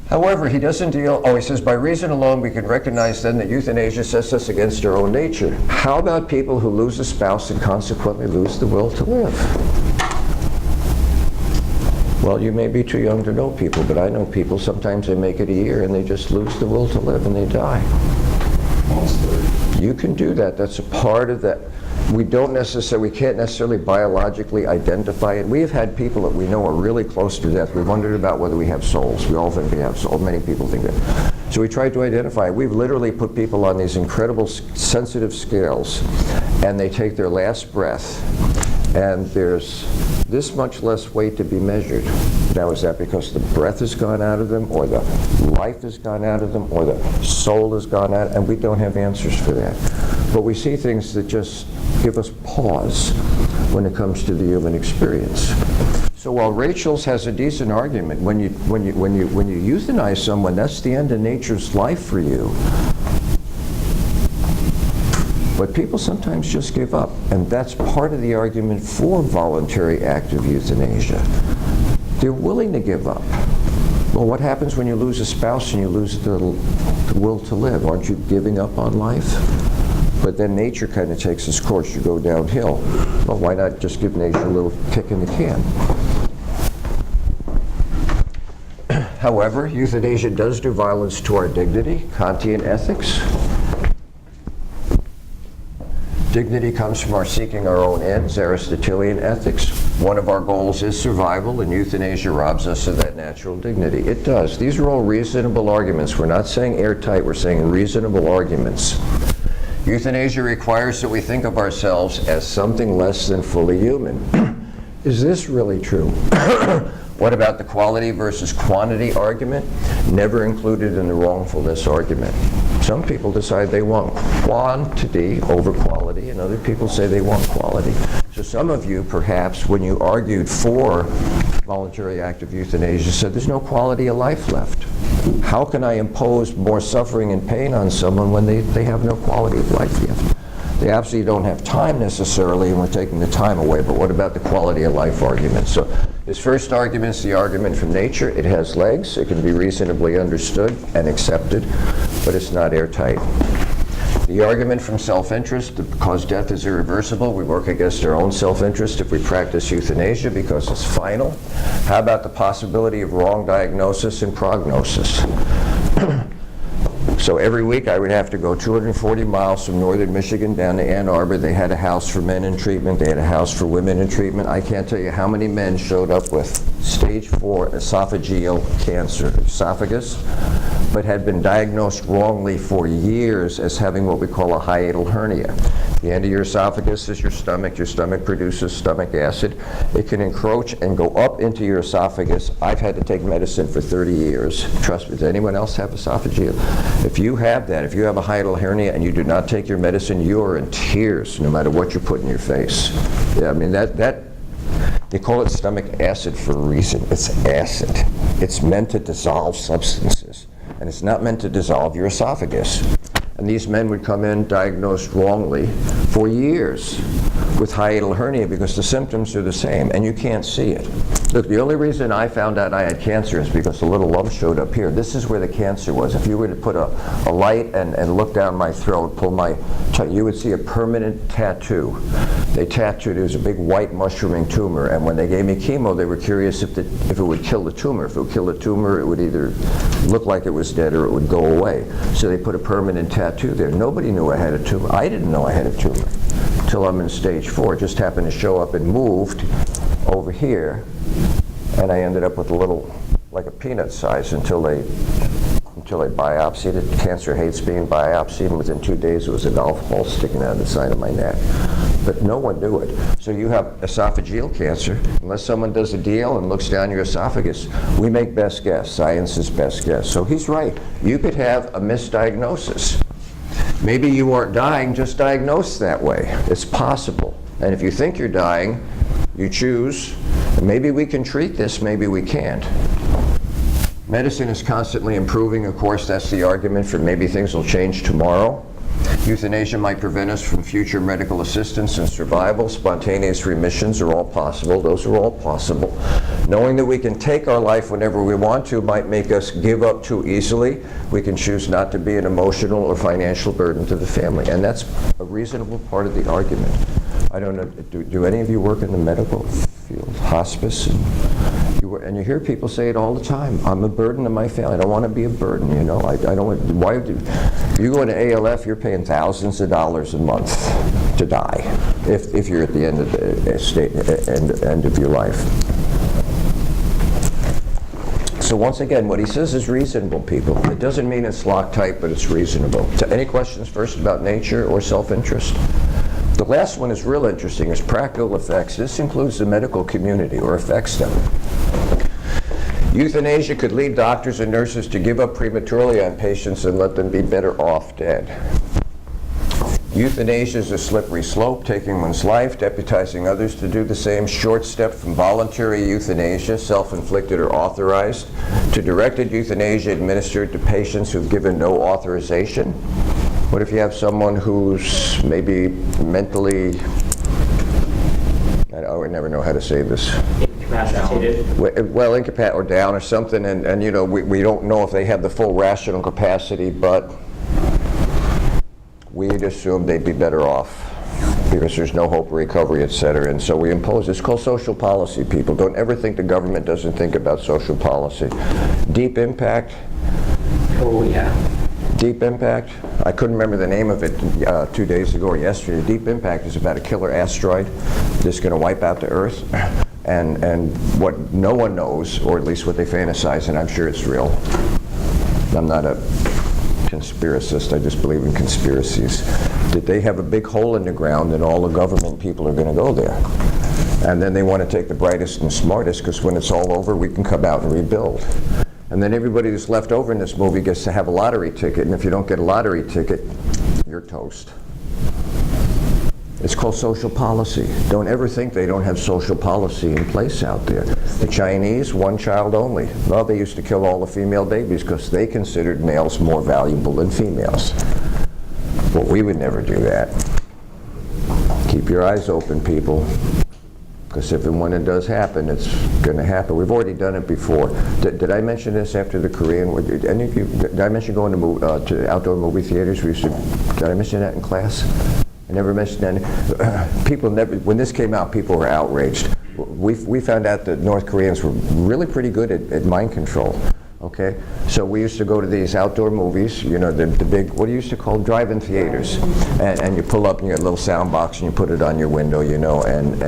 However, he doesn't deal, he says, by reason alone we can recognize then that euthanasia sets us against our own nature. How about people who lose a spouse and consequently lose the will to live? Well, you may be too young to know people, but I know people, sometimes they make it a year and they just lose the will to live and they die. You can do that. That's a part of that. We can't necessarily biologically identify it. We have had people that we know are really close to death. We wondered about whether we have souls. We all think we have souls. Many people think that. So we tried to identify it. We've literally put people on these incredible sensitive scales, and they take their last breath, and there's this much less weight to be measured. Now, is that because the breath has gone out of them, or the life has gone out of them, or the soul has gone out? And we don't have answers for that. But we see things that just give us pause when it comes to the human experience. So while Rachel's has a decent argument, when you euthanize someone, that's the end of nature's life for you. But people sometimes just give up, and that's part of the argument for voluntary active euthanasia. They're willing to give up. Well, what happens when you lose a spouse and you lose the will to live? Aren't you giving up on life? But then nature kind of takes its course. You go downhill. Well, why not just give nature a little kick in the can? However, euthanasia does do violence to our dignity, Kantian ethics. Dignity comes from our seeking our own ends, Aristotelian ethics. One of our goals is survival, and euthanasia robs us of that natural dignity. It does. These are all reasonable arguments. We're not saying airtight, we're saying reasonable arguments. Euthanasia requires that we think of ourselves as something less than fully human. Is this really true? What about the quality versus quantity argument? Never included in the wrongfulness argument. Some people decide they want quantity over quality, and other people say they want quality. So some of you, perhaps, when you argued for voluntary active euthanasia, said there's no quality of life left. How can I impose more suffering and pain on someone when they have no quality of life left? They absolutely don't have time necessarily, and we're taking the time away, but what about the quality of life argument? So his first argument is the argument from nature. It has legs, it can be reasonably understood and accepted, but it's not airtight. The argument from self-interest, because death is irreversible, we work against our own self-interest if we practice euthanasia because it's final. How about the possibility of wrong diagnosis and prognosis? So every week I would have to go 240 miles from northern Michigan down to Ann Arbor. They had a house for men in treatment. They had a house for women in treatment. I can't tell you how many men showed up with stage 4 esophageal cancer, esophagus, but had been diagnosed wrongly for years as having what we call a hiatal hernia. The end of your esophagus is your stomach. Your stomach produces stomach acid. It can encroach and go up into your esophagus. I've had to take medicine for 30 years. Trust me, does anyone else have esophageal? If you have that, if you have a hiatal hernia and you do not take your medicine, you are in tears no matter what you put in your face. Yeah, I mean, they call it stomach acid for a reason. It's acid. It's meant to dissolve substances, and it's not meant to dissolve your esophagus. And these men would come in diagnosed wrongly for years with hiatal hernia because the symptoms are the same, and you can't see it. Look, the only reason I found out I had cancer is because a little lump showed up here. This is where the cancer was. If you were to put a light and look down my throat, you would see a permanent tattoo. They tattooed, it was a big white mushrooming tumor, and when they gave me chemo, they were curious if it would kill the tumor. If it would kill the tumor, it would either look like it was dead or it would go away. So they put a permanent tattoo there. Nobody knew I had a tumor. I didn't know I had a tumor until I'm in stage 4. It just happened to show up and moved over here, and I ended up with a little, like a peanut size until they biopsied it. Cancer hates being biopsied, and within 2 days it was a golf ball sticking out of the side of my neck. But no one knew it. So you have esophageal cancer, unless someone does a deal and looks down your esophagus, we make best guess. Science is best guess. So he's right. You could have a misdiagnosis. Maybe you aren't dying, just diagnosed that way. It's possible. And if you think you're dying, you choose, maybe we can treat this, maybe we can't. Medicine is constantly improving. Of course, that's the argument for maybe things will change tomorrow. Euthanasia might prevent us from future medical assistance and survival. Spontaneous remissions are all possible. Those are all possible. Knowing that we can take our life whenever we want to might make us give up too easily. We can choose not to be an emotional or financial burden to the family. And that's a reasonable part of the argument. I don't know, do any of you work in the medical field, hospice? And you hear people say it all the time. I'm a burden to my family. I don't want to be a burden, you know. I don't want, why do you go into ALF, you're paying thousands of dollars a month to die if you're at the end of the end of your life. So once again, what he says is reasonable, people. It doesn't mean it's Loctite, but it's reasonable. So any questions first about nature or self-interest? The last one is real interesting, is practical effects. This includes the medical community, or affects them. Euthanasia could lead doctors and nurses to give up prematurely on patients and let them be better off dead. Euthanasia is a slippery slope, taking one's life, deputizing others to do the same. Short step from voluntary euthanasia, self-inflicted or authorized, to directed euthanasia administered to patients who've given no authorization. What if you have someone who's maybe mentally, I never know how to say this. Incapacitated? Well, incapacitated or down or something, and you know, we don't know if they have the full rational capacity, but we'd assume they'd be better off because there's no hope of recovery, etc. And so we impose, it's called social policy, people. Don't ever think the government doesn't think about social policy. Deep impact. Oh, yeah. Deep impact, I couldn't remember the name of it 2 days ago or yesterday. Deep impact is about a killer asteroid that's going to wipe out the Earth. And what no one knows, or at least what they fantasize, and I'm sure it's real. I'm not a conspiracist, I just believe in conspiracies. That they have a big hole in the ground and all the government people are going to go there. And then they want to take the brightest and smartest, because when it's all over, we can come out and rebuild. And then everybody that's left over in this movie gets to have a lottery ticket, and if you don't get a lottery ticket, you're toast. It's called social policy. Don't ever think they don't have social policy in place out there. The Chinese, one child only. Well, they used to kill all the female babies because they considered males more valuable than females. Well, we would never do that. Keep your eyes open, people. Because if and when it does happen, it's going to happen. We've already done it before. Did I mention this after the Korean? Any of you? Did I mention going to outdoor movie theaters? Did I mention that in class? I never mentioned that. People never. When this came out, people were outraged. We found out that North Koreans were really pretty good at mind control. Okay, so we used to go to these outdoor movies, you know, the big, what do you used to call drive-in theaters, and you pull up and you get a little sound box and you put it on your window, you know, and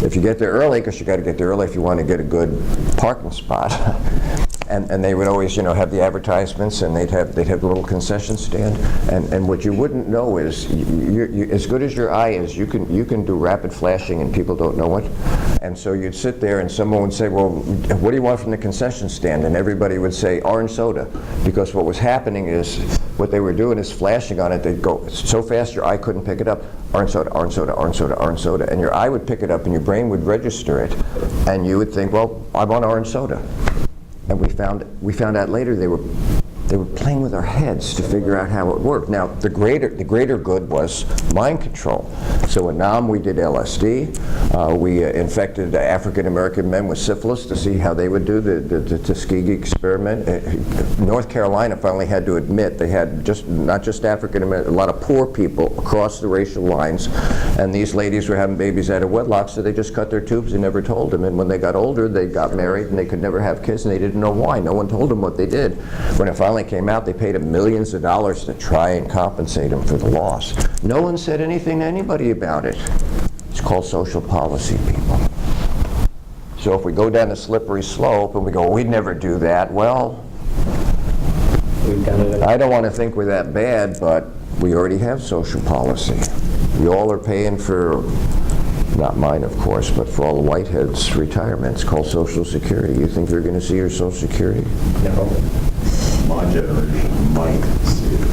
if you get there early, because you got to get there early if you want to get a good parking spot, and they would always, you know, have the advertisements, and they'd have a little concession stand, and what you wouldn't know is, as good as your eye is, you can do rapid flashing and people don't know it, and so you'd sit there and someone would say, well, what do you want from the concession stand? And everybody would say orange soda, because what was happening is, what they were doing is flashing on it. They'd go so fast your eye couldn't pick it up. Orange soda, orange soda, orange soda, orange soda, and your eye would pick it up and your brain would register it, and you would think, well, I want orange soda. And we found out later they were playing with our heads to figure out how it worked. Now, the greater good was mind control. So in Nam, we did LSD. We infected African American men with syphilis to see how they would do the Tuskegee experiment. North Carolina finally had to admit they had not just African American, a lot of poor people across the racial lines, and these ladies were having babies out of wedlock, so they just cut their tubes and never told them. And when they got older, they got married and they could never have kids, and they didn't know why. No one told them what they did. When it finally came out, they paid them millions of dollars to try and compensate them for the loss. No one said anything to anybody about it. It's called social policy, people. So if we go down a slippery slope and we go, we'd never do that, well, We've done it. I don't want to think we're that bad, but we already have social policy. You all are paying for, not mine of course, but for all the whiteheads' retirement. It's called Social Security. You think you're going to see your Social Security? No. My generation might see it.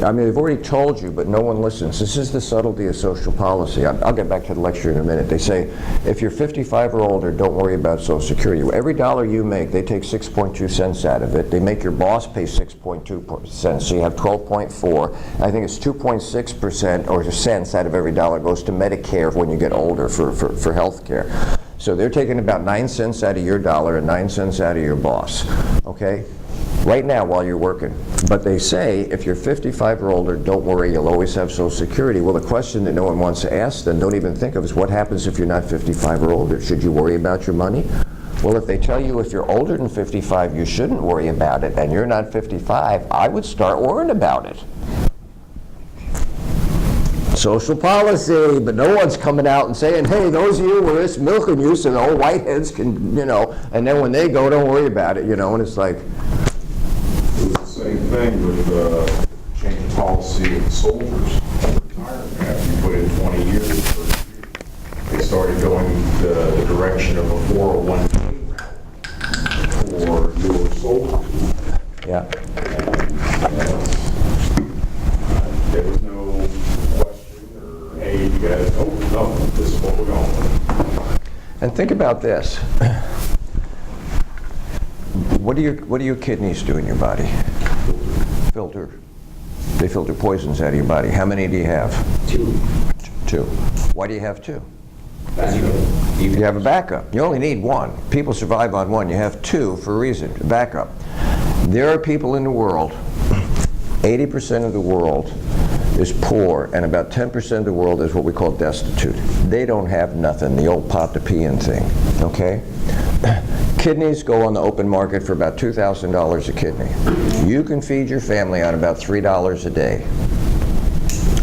I mean, they've already told you, but no one listens. This is the subtlety of social policy. I'll get back to the lecture in a minute. They say, if you're 55 or older, don't worry about Social Security. Every dollar you make, they take 6.2 cents out of it. They make your boss pay 6.2 cents, so you have 12.4. I think it's 2.6% or cents out of every dollar goes to Medicare when you get older for health care. So they're taking about 9 cents out of your dollar and 9 cents out of your boss, okay? Right now while you're working. But they say if you're 55 or older, don't worry, you'll always have Social Security. Well, the question that no one wants to ask them, don't even think of, is what happens if you're not 55 or older? Should you worry about your money? Well, if they tell you if you're older than 55, you shouldn't worry about it, and you're not 55, I would start worrying about it. Social policy, but no one's coming out and saying, hey, those of you where it's milking you so the old whiteheads can, you know, and then when they go, don't worry about it, you know, and it's like, same thing with change policy of soldiers retirement. After you put in 20 years, they started going the direction of a 401k for newer soldiers. yeah. There was no question or, hey, you guys, oh, no, this is what we're going with. And think about this. What do your kidneys do in your body? Filter. They filter poisons out of your body. How many do you have? 2. 2. Why do you have 2? You You have a backup. You only need 1. People survive on 1. You have 2 for a reason. Backup. There are people in the world, 80% of the world is poor, and about 10% of the world is what we call destitute. They don't have nothing, the old pot to pee in thing, okay? Kidneys go on the open market for about $2,000 a kidney. You can feed your family on about $3 a day.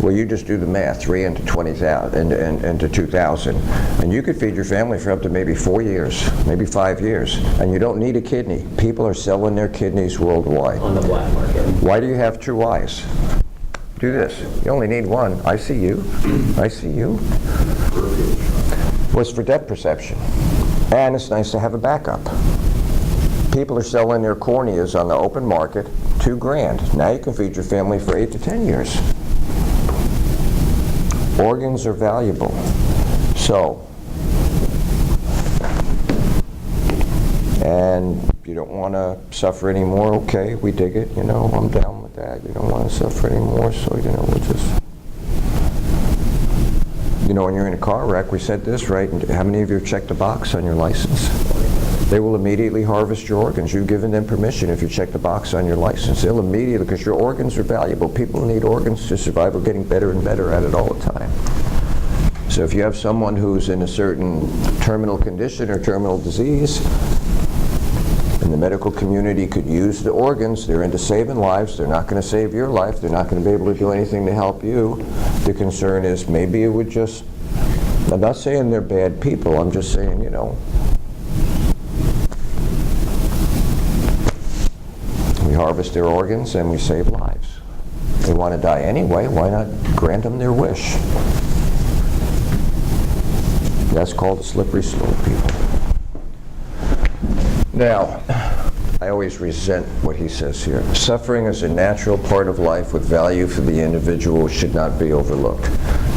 Well, you just do the math, 3 into 20,000 into 2,000, and you could feed your family for up to maybe 4 years, maybe 5 years, and you don't need a kidney. People are selling their kidneys worldwide. on the black market. Why do you have 2 eyes? Do this. You only need 1. I see you. I see you. Well, it's for depth perception. And it's nice to have a backup. People are selling their corneas on the open market, $2,000. Now you can feed your family for 8 to 10 years. Organs are valuable. So, and you don't want to suffer anymore, okay, we dig it, you know, I'm down with that. You don't want to suffer anymore, so, you know, we'll just, you know, when you're in a car wreck, we said this, right? And how many of you have checked the box on your license? They will immediately harvest your organs. You've given them permission if you check the box on your license. They'll immediately, because your organs are valuable. People need organs to survive. We're getting better and better at it all the time. So if you have someone who's in a certain terminal condition or terminal disease, and the medical community could use the organs, they're into saving lives. They're not going to save your life. They're not going to be able to do anything to help you. The concern is maybe it would just, I'm not saying they're bad people. I'm just saying, you know, we harvest their organs and we save lives. They want to die anyway. Why not grant them their wish? That's called a slippery slope, people. Now, I always resent what he says here. Suffering is a natural part of life with value for the individual, should not be overlooked.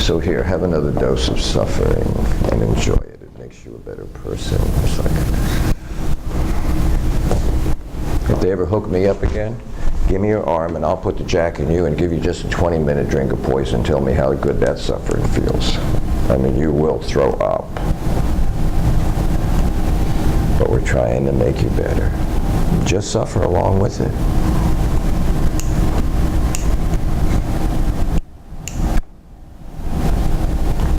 So here, have another dose of suffering and enjoy it. It makes you a better person. It's like, if they ever hook me up again, give me your arm and I'll put the jack in you and give you just a 20-minute drink of poison. Tell me how good that suffering feels. I mean, you will throw up. But we're trying to make you better. Just suffer along with it.